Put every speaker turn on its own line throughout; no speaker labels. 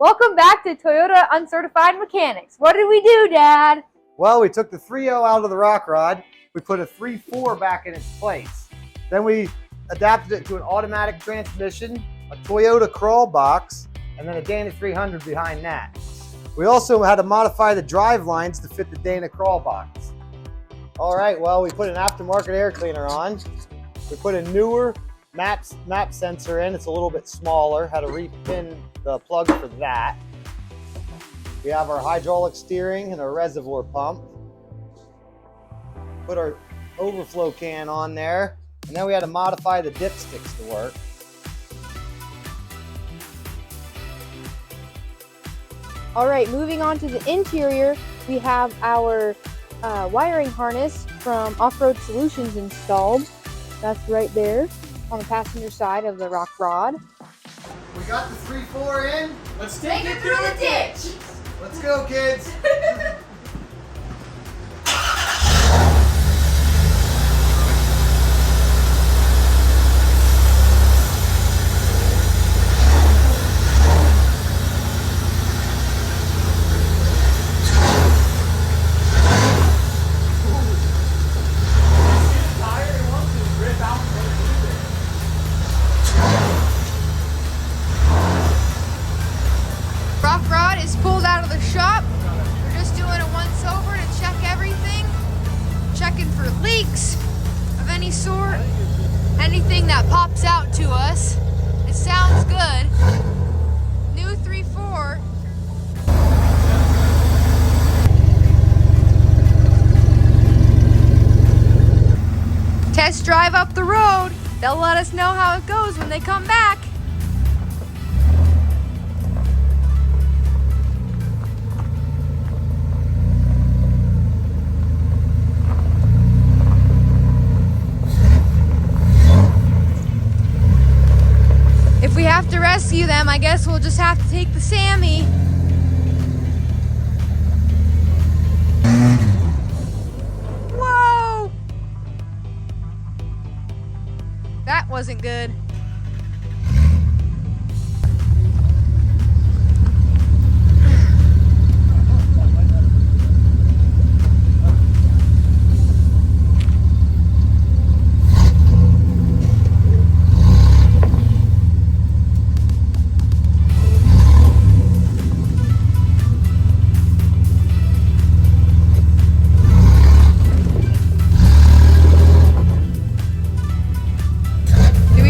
Welcome back to Toyota Uncertified Mechanics. What did we do, Dad?
Well, we took the 3.0 out of the RocRod. We put a 3.4 back in its place. Then we adapted it to an automatic transmission, a Toyota crawl box, and then a Dana 300 behind that. We also had to modify the drive lines to fit the Dana crawl box. All right, well, we put an aftermarket air cleaner on. We put a newer map sensor in. It's a little bit smaller. Had to repin the plug for that. We have our hydraulic steering and our reservoir pump. Put our overflow can on there, and then we had to modify the dipsticks to work.
All right, moving on to the interior, we have our wiring harness from Off-Road Solutions installed. That's right there on the passenger side of the RocRod.
We got the 3.4 in.
Let's take it through the ditch.
Let's go, kids.
RocRod is pulled out of the shop. We're just doing a once over to check everything. Checking for leaks of any sort. Anything that pops out to us. It sounds good. New 3.4. Test drive up the road. They'll let us know how it goes when they come back. If we have to rescue them, I guess we'll just have to take the Sammy. Whoa! That wasn't good.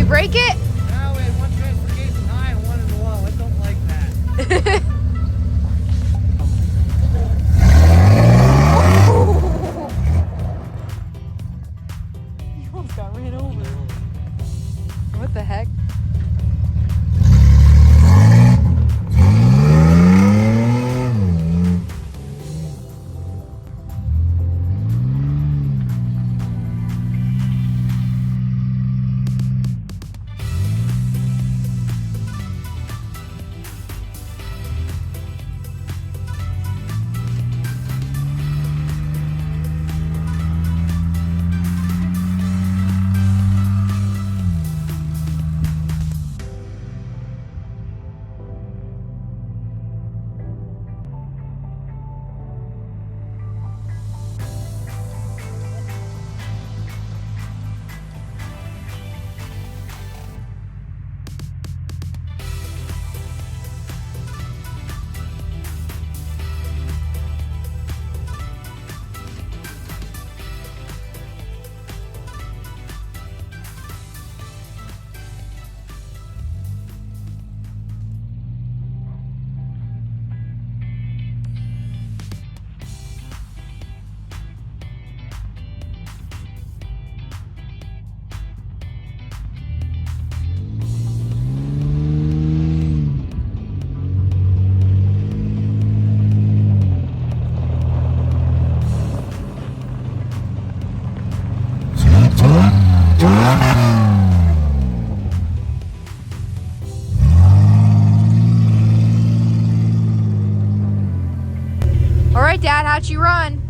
Break it?
No, we had one transportation high and one in the low. I don't like that.
You almost got ran over. What the heck? All right, Dad, how'd you run?